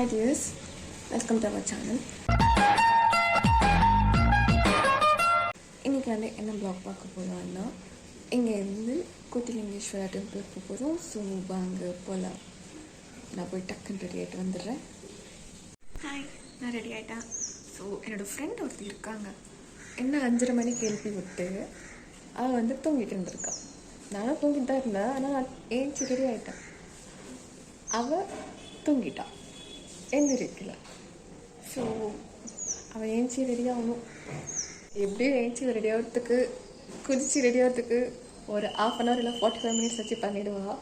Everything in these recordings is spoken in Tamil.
Hi dears, welcome to our channel. இன்றைக்கி வந்து என்ன ப்ளாக் பார்க்க போகிறோம்னா இங்கேருந்து கோட்டிலிங்கேஸ்வரா டெம்பிளுக்கு போகிறோம். ஸோ வாங்க போகலாம். நான் போய் டக்குன்னு ரெடி ஆகிட்டு வந்துடுறேன். ஹாய், நான் ரெடி ஆகிட்டேன். ஸோ என்னோடய ஃப்ரெண்ட் ஒருத்தி இருக்காங்க. என்ன 5:30 மணிக்கு எழுப்பி விட்டு அவள் வந்து தூங்கிட்டு இருந்திருக்காள். நானும் தூங்கிட்டு தான் இருந்தேன். ஆனால் நான் ஏஞ்சி ரெடி ஆகிட்டேன். அவள் தூங்கிட்டாள், எழுந்திருக்கல. ஸோ அவள் ஏஞ்சி ரெடி ஆகணும். எப்படியும் ஏஞ்சி ரெடி ஆகிறதுக்கு குதிச்சு ரெடி ஆகிறதுக்கு ஒரு 1/2 இல்லை 45 மினிட்ஸ் வச்சு பண்ணிவிடுவா.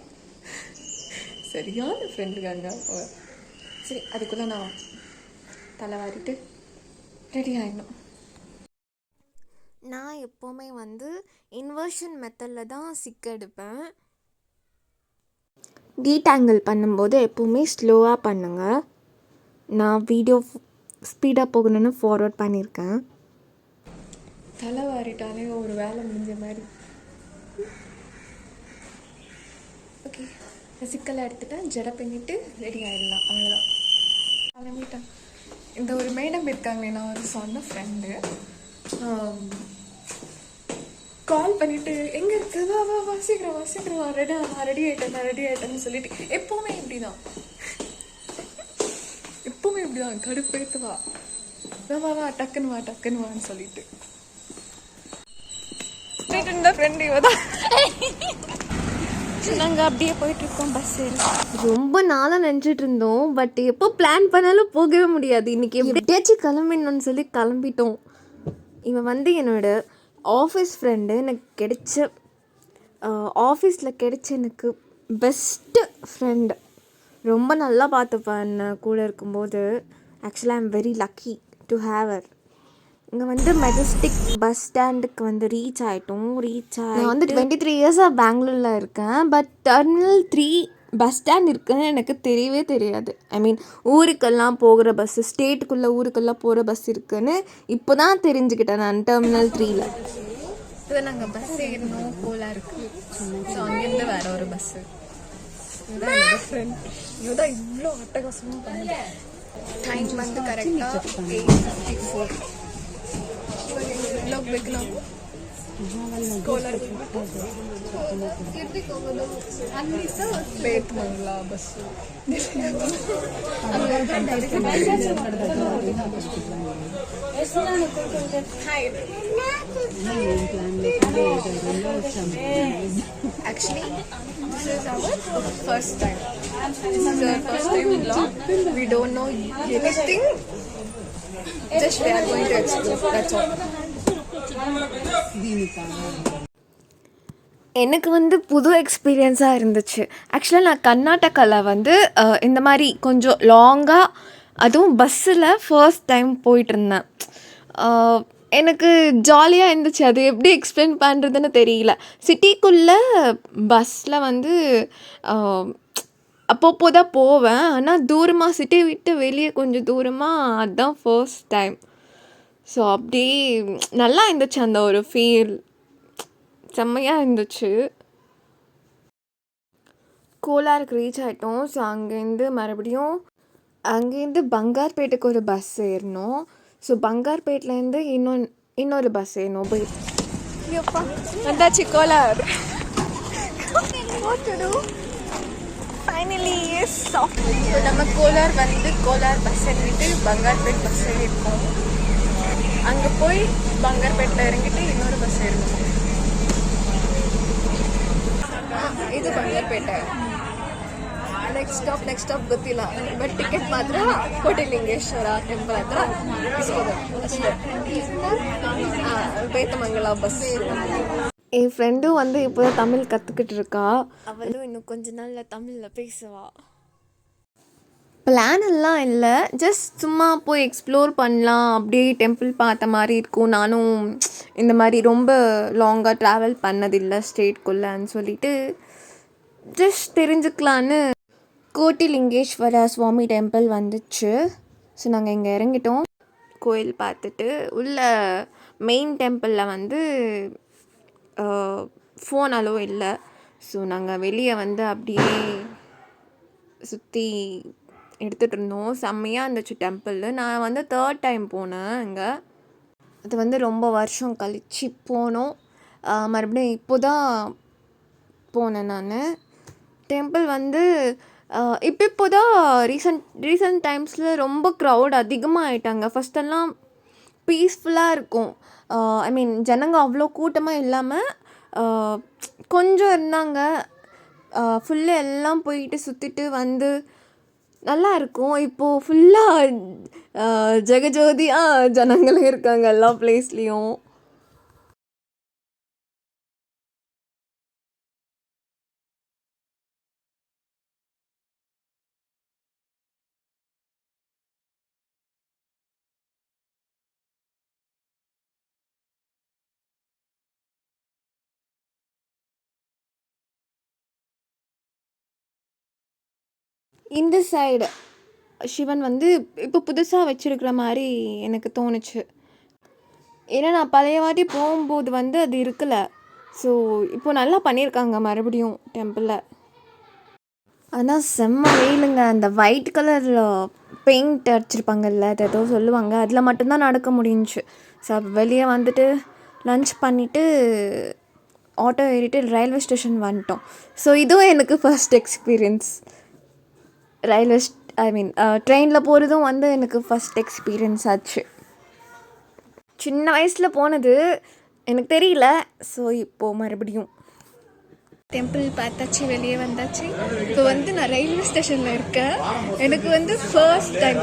சரியான ஃப்ரெண்டுக்காங்க. சரி, அதுக்குள்ளே நான் தலை வாரிட்டு ரெடி ஆகிடணும். நான் எப்போவுமே வந்து இன்வர்ஷன் மெத்தடில் தான் சிக் எடுப்பேன். டீடாங்கிள் பண்ணும்போது எப்போவுமே ஸ்லோவாக பண்ணுங்கள். நான் வீடியோ ஸ்பீடாக போகணுன்னு ஃபார்வர்ட் பண்ணியிருக்கேன். தலை வாரிட்டாலே ஒரு வேலை முடிஞ்ச மாதிரி. ஓகே, சிக்கலை எடுத்துட்டேன். ஜடை பண்ணிவிட்டு ரெடி ஆகிடலாம். அவ்வளோதான், கிளம்பிட்டேன். இந்த ஒரு மேடம் இருக்காங்களே, நான் ஒரு சொன்ன ஃப்ரெண்டு கால் பண்ணிவிட்டு எங்கே இருக்கு, வா வா வா சீக்கிரம் வா சீக்கிரம் வா, ரெடி ஆகிட்டேன்னு சொல்லிட்டு எப்போவுமே இப்படி தான் கடுப்பேத்து வா வா வா டக்குன்னு வான்னு சொல்லிட்டு ஃப்ரெண்ட் இவ தான். நாங்கள் அப்படியே போயிட்டுருக்கோம் பஸ் ஏறி. ரொம்ப நாளாக நினச்சிட்டு இருந்தோம், பட் எப்போ பிளான் பண்ணாலும் போகவே முடியாது. இன்றைக்கி எப்படியாச்சும் கிளம்பிடணும்னு சொல்லி கிளம்பிட்டோம். இவன் வந்து என்னோட ஆஃபீஸ் ஃப்ரெண்டு. எனக்கு ஆஃபீஸில் கிடைச்ச எனக்கு பெஸ்ட்டு ஃப்ரெண்டு. ரொம்ப நல்லா பார்த்துப்பேன் கூட இருக்கும்போது. ஆக்சுவலாக I am very lucky to have her. இங்கே வந்து மெஜஸ்டிக் பஸ் ஸ்டாண்டுக்கு வந்து ரீச் ஆகிட்டோம். நான் வந்து 23 இயர்ஸாக பெங்களூரில் இருக்கேன். பட் டெர்மினல் 3 பஸ் ஸ்டாண்ட் இருக்குதுன்னு எனக்கு தெரியவே தெரியாது. ஐ மீன், ஊருக்கெல்லாம் போகிற பஸ்ஸு, ஸ்டேட்டுக்குள்ளே ஊருக்கெல்லாம் போகிற பஸ் இருக்குதுன்னு இப்போ தான் தெரிஞ்சுக்கிட்டேன் நான் டெர்மினல் 3ல். இதை நாங்கள் பஸ் ஏறணும் கோலாக இருக்குது. ஸோ அங்கேருந்து வேறு ஒரு பஸ்ஸு. இதுதான் என்னோடய ஃப்ரெண்ட். இதுதான் இவ்வளோ அட்டகாசமும் பண்ணுது. டைம் வந்து கரெக்டாக 8:54. लोग देखना कोलार बेत मंगला बस actually this is our first time vlog. We don't know anything, just we are going to explore, that's all. எனக்கு வந்து புது எக்ஸ்பீரியன்ஸாக இருந்துச்சு. ஆக்சுவலாக நான் கர்நாடகாவில் வந்து இந்த மாதிரி கொஞ்சம் லாங்காக, அதுவும் பஸ்ஸில் ஃபர்ஸ்ட் டைம் போயிட்டுருந்தேன். எனக்கு ஜாலியாக இருந்துச்சு. அது எப்படி எக்ஸ்பிளைன் பண்ணுறதுன்னு தெரியல. சிட்டிக்குள்ளே பஸ்ஸில் வந்து அப்பப்போ தான் போவேன். ஆனால் தூரமாக சிட்டி விட்டு வெளியே கொஞ்சம் தூரமாக, அதுதான் ஃபர்ஸ்ட் டைம். ஸோ அப்படி நல்லா இருந்துச்சு. அந்த ஒரு ஃபீல் செம்மையாக இருந்துச்சு. கோலாருக்கு ரீச் ஆகிட்டோம். ஸோ அங்கேருந்து பங்கார்பேட்டுக்கு ஒரு பஸ் ஏறணும். ஸோ பங்கார்பேட்லேருந்து இன்னொரு பஸ் ஏறணும். எப்பா வந்தாச்சு கோலார். ஃபைனலி நம்ம கோலார் வந்து கோலார் பஸ் ஏறிட்டு பங்கார்பேட் பஸ் ஏறிருக்கோம். அங்கே போய் பங்கார்பேட்டில் இறங்கிட்டு இன்னொரு பஸ் ஏறணும். ಇದು ಬಂಗಾರಪೇಟೆ. ನೆಕ್ಸ್ಟ್ ಸ್ಟಾಪ್ ಗೊತ್ತಿಲ್ಲ, ಬಟ್ ಟಿಕೆಟ್ ಮಾತ್ರ ಕೋಟಿಲಿಂಗೇಶ್ವರ ಟೆಂಪಲ್ ಹತ್ರ ಇಸ್ಕೋಬೇಕು ಅಷ್ಟೇ. ಬೇತಮಂಗಲ ಬಸ್. என் ஃப்ரெண்டும் வந்து இப்போ தான் தமிழ் கற்றுக்கிட்டு இருக்கா. அவளும் இன்னும் கொஞ்ச நாளில் தமிழில் பேசுவா. பிளான் எல்லாம் இல்லை, ஜஸ்ட் சும்மா போய் எக்ஸ்ப்ளோர் பண்ணலாம், அப்படியே டெம்பிள் பார்த்த மாதிரி இருக்கும். நானும் இந்த மாதிரி ரொம்ப லாங்காக ட்ராவல் பண்ணதில்லை ஸ்டேட்குள்ளேன்னு சொல்லிட்டு ஜஸ்ட் தெரிஞ்சுக்கலான்னு. கோட்டிலிங்கேஸ்வரா சுவாமி டெம்பிள் வந்துச்சு. ஸோ நாங்கள் இங்கே இறங்கிட்டோம். கோயில் பார்த்துட்டு உள்ள மெயின் டெம்பிளில் வந்து ஃபோன் அலோ இல்லை. ஸோ நாங்கள் வெளியே வந்து அப்படியே சுற்றி எடுத்துகிட்டு இருந்தோம். செம்மையாக இருந்துச்சு டெம்பிள். நான் வந்து 3rd டைம் போனேன் இங்கே. அது வந்து ரொம்ப வருஷம் கழிச்சு போனோம். மறுபடியும் இப்போ தான் போனேன் நான். டெம்பிள் வந்து இப்போ தான் ரீசன்ட் டைம்ஸில் ரொம்ப க்ரௌட் அதிகமாக ஆகிட்டாங்க. ஃபஸ்ட்டெல்லாம் பீஸ்ஃபுல்லாக இருக்கும். ஐ மீன் ஜனங்க அவ்வளோ கூட்டமாக இல்லாமல் கொஞ்சம் இருந்தாங்க. ஃபுல்லாக எல்லாம் போயிட்டு சுற்றிட்டு வந்து நல்லா இருக்கும். இப்போது ஃபுல்லாக ஜெகஜோதியாக ஜனங்களே இருக்காங்க எல்லா பிளேஸ்லேயும். இந்த சைடு சிவன் வந்து இப்போ புதுசாக வச்சுருக்கிற மாதிரி எனக்கு தோணுச்சு. ஏன்னா நான் பழைய வாட்டி போகும்போது வந்து அது இருக்கல. ஸோ இப்போ நல்லா பண்ணியிருக்காங்க மறுபடியும் டெம்பிளில். ஆனால் செம்ம வெயிலுங்க. அந்த ஒயிட் கலர் பெயிண்ட் அடிச்சிருப்பாங்கல்ல, அது ஏதோ சொல்லுவாங்க, அதில் மட்டும்தான் நடக்க முடிஞ்சிச்சு. ஸோ வெளியே வந்துட்டு லன்ச் பண்ணிவிட்டு ஆட்டோ ஏறிட்டு ரயில்வே ஸ்டேஷன் வந்துட்டோம். ஸோ இதுவும் எனக்கு ஃபர்ஸ்ட் எக்ஸ்பீரியன்ஸ். ட்ரெயினில் போகிறதும் வந்து எனக்கு ஃபஸ்ட் எக்ஸ்பீரியன்ஸ் ஆச்சு. சின்ன வயசில் போனது எனக்கு தெரியல. ஸோ இப்போது மறுபடியும் டெம்பிள் பார்த்தாச்சு, வெளியே வந்தாச்சு. இப்போ வந்து நான் ரயில்வே ஸ்டேஷனில் இருக்கேன். எனக்கு வந்து ஃபர்ஸ்ட் டைம்,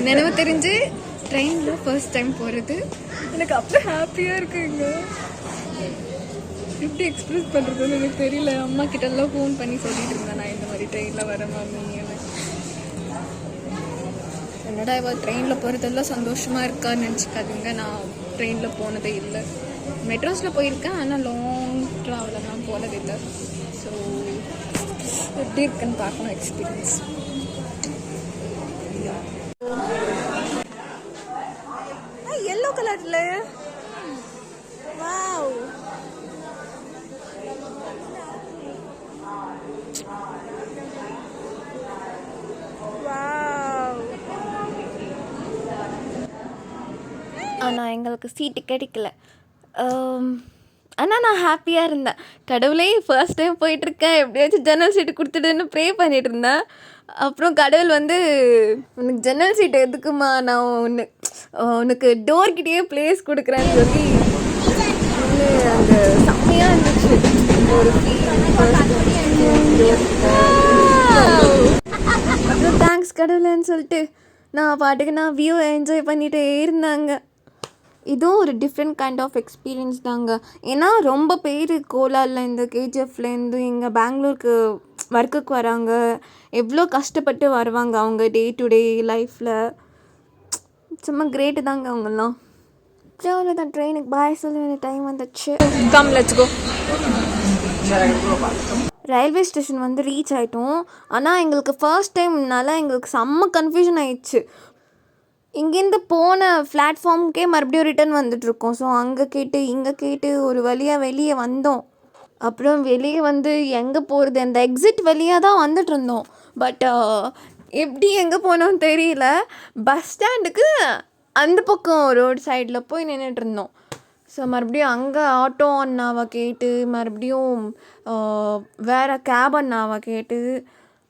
நினைவு தெரிஞ்சு ட்ரெயினில் ஃபர்ஸ்ட் டைம் போகிறது. எனக்கு அவ்வளோ ஹாப்பியாக இருக்குங்க. எப்படி எக்ஸ்பிரஸ் பண்ணுறதுன்னு எனக்கு தெரியல. அம்மா கிட்டெல்லாம் ஃபோன் பண்ணி சொல்லிட்டு இருந்தேன், நான் இந்த மாதிரி ட்ரெயினில் வரேன் மாமி. என்னடா இவள் ட்ரெயினில் போகிறதெல்லாம் சந்தோஷமாக இருக்கான்னு நினச்சிக்காதுங்க. நான் ட்ரெயினில் போனதே இல்லை. மெட்ரோஸில் போயிருக்கேன், ஆனால் லாங் ட்ராவலெல்லாம் போனதில்லை. ஸோ எப்படி இருக்குன்னு பார்க்கணும் எக்ஸ்பீரியன்ஸ். எல்லோ கலரில் வாவ். ஆனால் எங்களுக்கு சீட்டு கிடைக்கல. ஆனால் நான் ஹாப்பியாக இருந்தேன். கடவுளே ஃபர்ஸ்ட் டைம் போயிட்டுருக்கேன், எப்படியாச்சும் ஜன்னல் சீட்டு கொடுத்துடுன்னு ப்ரே பண்ணிகிட்டு இருந்தேன். அப்புறம் கடவுள் வந்து, உனக்கு ஜன்னல் சீட்டு எதுக்குமா, நான் உனக்கு டோர்கிட்டயே ப்ளேஸ் கொடுக்குறேன்னு சொல்லி அந்த செம்மையாக இருந்துச்சு ஒரு அப்புறம் தேங்க்ஸ் கடவுளேன்னு சொல்லிட்டு நான் பாட்டுக்கு நான் வியூ என்ஜாய் பண்ணிகிட்டே இருந்தாங்க. இதுவும் ஒரு டிஃப்ரெண்ட் கைண்ட் ஆஃப் எக்ஸ்பீரியன்ஸ் தாங்க. ஏன்னா ரொம்ப பேர் கோலார்லேருந்து கேஜிஎஃப்லேருந்து இங்கே பெங்களூருக்கு ஒர்க்குக்கு வராங்க. எவ்வளோ கஷ்டப்பட்டு வருவாங்க அவங்க டே டு டே லைஃப்பில். சும்மா கிரேட்டு தாங்க அவங்கெல்லாம். அவ்வளோதான், ட்ரெயினுக்கு பாய் சொல்ல வேண்டிய டைம் வந்துச்சு. Come let's go. Railway station வந்து ரீச் ஆகிட்டோம். ஆனால் எங்களுக்கு ஃபர்ஸ்ட் டைம்னால எங்களுக்கு செம்ம கன்ஃபியூஷன் ஆயிடுச்சு. இங்கேருந்து போன பிளாட்ஃபார்முக்கே மறுபடியும் ரிட்டன் வந்துட்டுருக்கோம். ஸோ அங்கே கேட்டு இங்கே கேட்டு ஒரு வழியாக வெளியே வந்தோம். அப்புறம் வெளியே வந்து எங்கே போகிறது, அந்த எக்ஸிட் வழியாக தான் வந்துட்டு இருந்தோம். பட் எப்படி எங்கே போனோம்னு தெரியல. பஸ் ஸ்டாண்டுக்கு அந்த பக்கம் ரோடு சைடில் போய் நின்றுட்டு இருந்தோம். ஸோ மறுபடியும் அங்கே ஆட்டோ அண்ணாவை கேட்டு, மறுபடியும் வேறு கேப் அண்ணாவை கேட்டு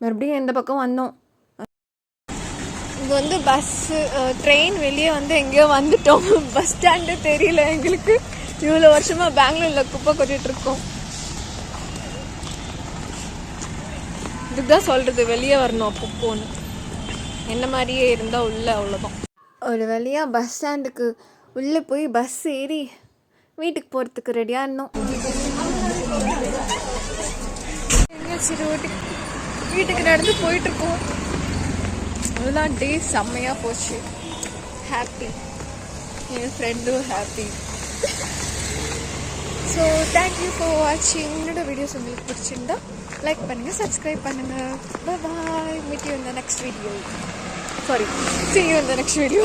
மறுபடியும் இந்த பக்கம் வந்தோம். இங்கே வந்து பஸ்ஸு ட்ரெயின் வெளியே வந்து எங்கேயோ வந்துட்டோம். பஸ் ஸ்டாண்டு தெரியல எங்களுக்கு. இவ்வளோ வருஷமாக பெங்களூரில் குப்பை கொட்டிகிட்ருக்கோம். இதுதான் சொல்கிறது, வெளியே வரணும் அப்போ போகணும். என்ன மாதிரியே இருந்தால் உள்ளே அவ்வளோதான். ஒரு வழியாக பஸ் ஸ்டாண்டுக்கு உள்ளே போய் பஸ் ஏறி வீட்டுக்கு போகிறதுக்கு ரெடியாக இருந்தோம். சரி வீட்டுக்கு நடந்து போயிட்டுருக்கோம். அதெல்லாம் டே செம்மையாக போச்சு. ஹாப்பி, என் ஃப்ரெண்டும் ஹாப்பி. ஸோ தேங்க்யூ ஃபார் வாட்சிங். என்னோட வீடியோஸ் உங்களுக்கு பிடிச்சிருந்தா லைக் பண்ணுங்கள், சப்ஸ்கிரைப் பண்ணுங்கள். Bye. Meet you in the next video. See you in the next video.